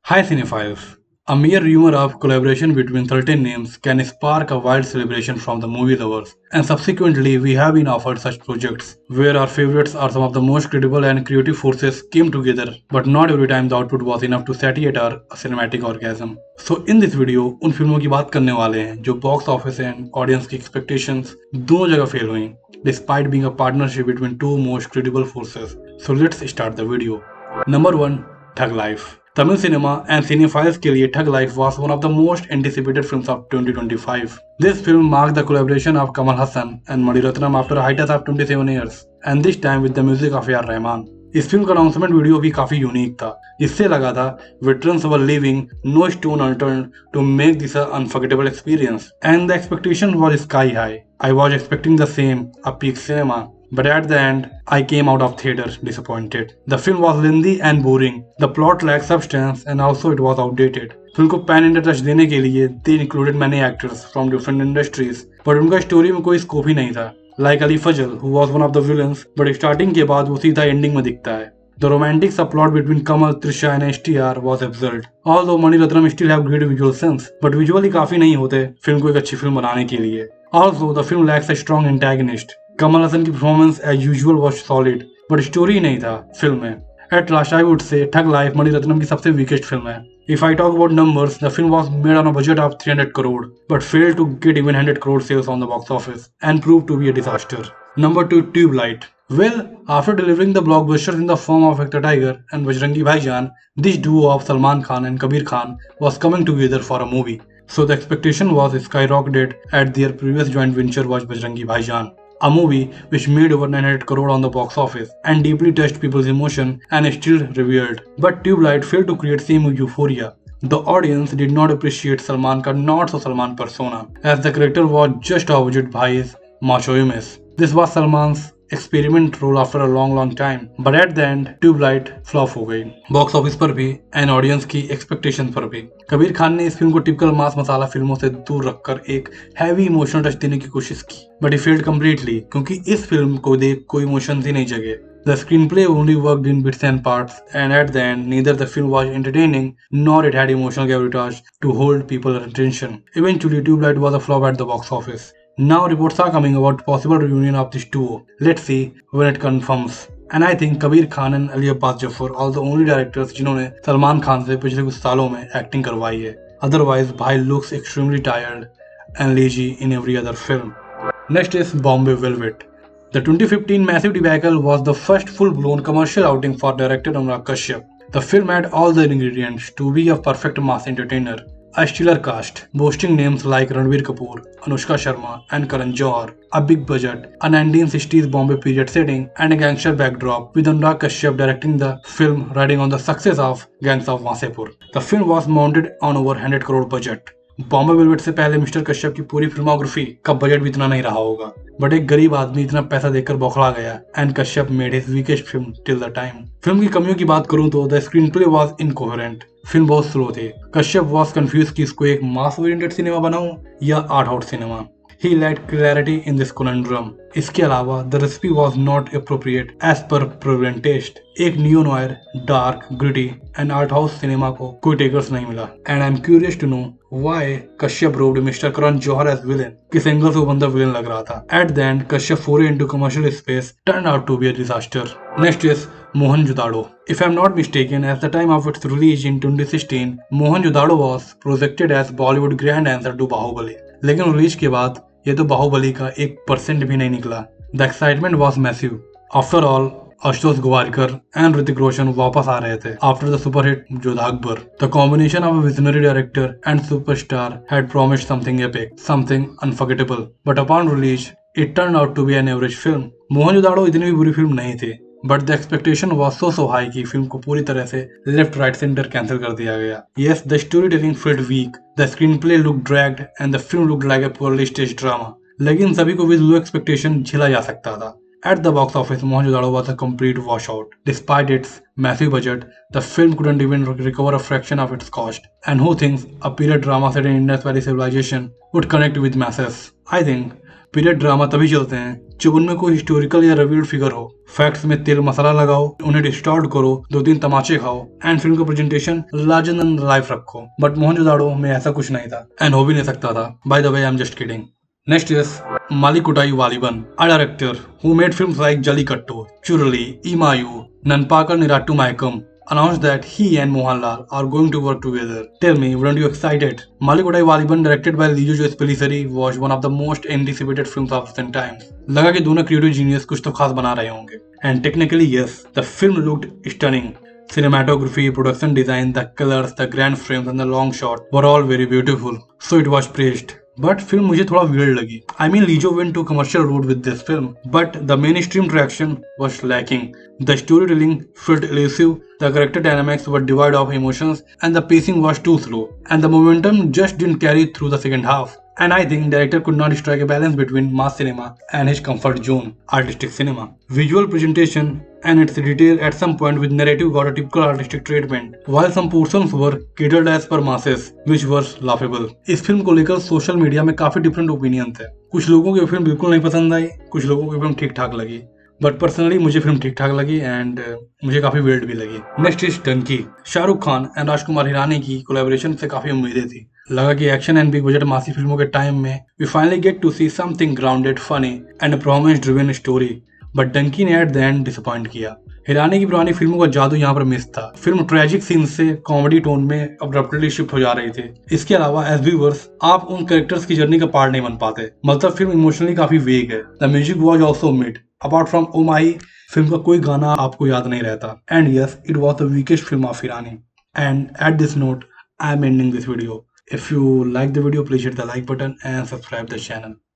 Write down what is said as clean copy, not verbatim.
Hi Cinephiles. A mere rumor of collaboration between certain names can spark a wild celebration from the movie lovers, and subsequently we have been offered such projects where our favorites are some of the most credible and creative forces came together, but not every time the output was enough to satiate our cinematic orgasm. So in this video उन फिल्मों की बात करने वाले हैं जो box office and audience की expectations दोनों जगह फेल हुई despite being a partnership between two most credible forces. So let's start the video. Number 1. Thug Life. Tamil cinema and cinephiles के लिए Thug Life was one of the most anticipated films of 2025. This film marked the collaboration of Kamal Hassan and Mani Ratnam after a hiatus of 27 years, and this time with the music of A.R. Rahman. इस film का announcement video भी काफी unique था जिससे लगा था veterans were leaving no stone unturned to make this an unforgettable experience, and the expectation was sky high. I was expecting the same, a peak cinema, but at the end, I came out of theater disappointed. The film was lengthy and boring. The plot lacked substance and also it was outdated. Film को pan India touch देने के लिए they included many actors from different industries, but उनका story में कोई scope ही नहीं था. Like Ali Fajal, who was one of the villains, but starting के बाद वो सीधा एंडिंग में दिखता है. The romantic subplot between Kamal, Trisha and STR was absurd. Although Mani Ratnam still have great visual sense, but visually काफी नहीं होते फिल्म को एक अच्छी फिल्म बनाने के लिए. Also, the film lacks a strong antagonist. Kamal Haasan की performance as usual was solid, but story नहीं था फिल्म में. At last I would say thug life Mani Ratnam की सबसे वीकेस्ट फिल्म है. If I talk about numbers, the film was made on a budget of 300 crore, but failed to get even 100 crore sales on the box office and proved to be a disaster. Number 2, Tube Light. Well, after delivering the blockbusters in the form of Hector Tiger and Bajrangi Bhaijaan, this duo of Salman Khan and Kabir Khan was coming together for a movie. So the expectation was skyrocketed at their previous joint venture was Bajrangi Bhaijaan, a movie which made over 900 crore on the box office and deeply touched people's emotion and is still revered. But Tube Light failed to create same euphoria. The audience did not appreciate Salman ka not so Salman persona, as the character was just opposite Bhai's machoism. This was Salman's experiment role after a long time, but at the end Tubelight flop हो गई box office पर भी and audience की expectation पर भी. कबीर खान ने इस film को टिपिकल मास मसाला फिल्मों से दूर रखकर एक हैवी इमोशनल टच देने की कोशिश की, बट ही फेल्ड कम्प्लीटली क्योंकि इस फिल्म को देख कोई इमोशन ही नहीं जगे. The screenplay only worked in bits and parts, and at the end, neither the film was entertaining nor it had emotional gravitas to hold people's attention. Eventually, Tubelight was a flop at the box office. Now reports are coming about possible reunion of this duo. Let's see when it confirms. And I think Kabir Khan and Ali Abbas Jafar are the only directors जिन्होंने सलमान खान से पिछले कुछ सालों में acting करवाई है. Otherwise, भाई looks extremely tired and lazy in every other film. Next is Bombay Velvet. The 2015 massive debacle was the first full-blown commercial outing for director Anurag Kashyap. The film had all the ingredients to be a perfect mass entertainer. A stellar cast, boasting names like Ranbir Kapoor, Anushka Sharma, and Karan Johar, a big budget, a 1960s Bombay period setting, and a gangster backdrop, with Anurag Kashyap directing the film riding on the success of Gangs of Wasseypur. The film was mounted on over 100 crore budget. Bombay velvet से पहले mister Kashyap की पूरी filmography का budget भी इतना नहीं रहा होगा, बट एक गरीब आदमी इतना पैसा देकर बौखला गया and Kashyap made his weakest film till the time. Film की कमियों की बात करूं तो the screen play was incoherent. Film बहुत स्लो थे. कश्यप वाज कंफ्यूज कि इसको एक मास ओरिएंटेड सिनेमा बनाऊं या art house cinema. He lacked clarity in this conundrum. इसके अलावा the recipe was not appropriate as per prevalent taste. एक neo noir, dark, gritty and art house cinema को कोई टेकर्स नहीं मिला. And I'm curious to know why Kashyap robbed Mr. Karan Johar as villain. किस angle से वो बंदा villain लग रहा था. At the end, Kashyap foray into commercial space turned out to be a disaster. Next is Mohenjo-daro. If I'm not mistaken, at the time of its release in 2016, Mohenjo-daro was projected as Bollywood grand answer to Bahubali. लेकिन release के बाद ये तो बाहुबली का 1% भी नहीं निकला. The excitement was massive. After all Ashutosh Gowariker and Hrithik Roshan वापस आ रहे थे after the superhit Jodhaa Akbar. The combination of a visionary director and superstar had promised something epic, something unforgettable, but upon release it turn out to be an average film. Mohenjo Daro इतनी भी बुरी film नहीं थी, but the expectation was so high कि film को पूरी तरह से लेफ्ट राइट सेंटर कैंसिल कर दिया गया. Yes, the storytelling felt weak, the screenplay look dragged and the film look like a poorly stage drama. लेकिन सभी को विद लो एक्सपेक्टेशन झेला जा सकता था. At the box office, Mohenjo-daro was a complete washout. Despite its massive budget, the film couldn't even recover a fraction of its cost. And who thinks a period drama set in Indus Valley civilization would connect with masses? I think period drama तभी चलते हैं जब उनमें कोई historical या revealed figure हो। Facts में तेल मसाला लगाओ, उन्हें डिस्टॉर्ट करो, 2-3 तमाचे खाओ एंड फिल्म का प्रेजेंटेशन लार्जर देन लाइफ रखो। बट मोहनजोदाड़ो में ऐसा कुछ नहीं था एंड हो भी नहीं सकता था। By the way, I am just kidding. Next is Malikutai Valiban, a director who made films like Jallikattu, Churali, Imayu, Nanpakar Nirattu Mayakam, announced that he and Mohanlal are going to work together. Tell me, weren't you excited? Malikutai Valiban, directed by Lijo Joyce Pellicetti, was one of the most anticipated films of recent times. लगा कि दोनों creative genius कुछ तो खास बना रहे होंगे. And technically, yes, the film looked stunning. Cinematography, production design, the colors, the grand frames and the long shot were all very beautiful. So it was praised. But film मुझे थोड़ा weird लगी। I mean Lijo went to commercial road with this film, but the mainstream traction was lacking. The storytelling felt elusive, the character dynamics were devoid of emotions, and the pacing was too slow, and the momentum just didn't carry through the second half. And I think director could not strike a balance between mass cinema and his comfort zone, artistic cinema. Visual presentation and its detail at some point with narrative got a typical artistic treatment, while some portions were catered as per masses, which was laughable. इस film को लेकर social media में काफी different opinion थे। कुछ लोगों को film बिल्कुल नहीं पसंद आई, कुछ लोगों को फिल्म ठीक ठाक लगी, बट पर्सनली मुझे फिल्म ठीक ठाक लगी एंड मुझे काफी वेल्ड भी लगी। Next is Dunki. Shahrukh Khan and Rajkumar Hirani की कोलैबोरेशन से काफी उम्मीदें थी। लगा कि एक्शन एंड बिग बजट मासी फिल्मों के टाइम में we finally get to see something grounded, funny and promise driven story, but Dunki ने एट द एंड डिसअपॉइंट किया। हिरानी की पुरानी फिल्मों का जादू यहाँ पर मिस था। फिल्म ट्रेजिक सीन से कॉमेडी टोन में अब्रप्टली शिफ्ट हो जा रही थी। इसके अलावा एज व्यूअर्स आप उन कैरेक्टर्स की जर्नी का पार्ट नहीं बन पाते। मतलब फिल्म इमोशनली काफी वेग है। The music was also mid. Apart from O Maahi, film का कोई गाना आपको याद नहीं रहता। And yes, it was the weakest film of Hirani. And at this note, I am ending this video. If you like the video, please hit the like button and subscribe the channel.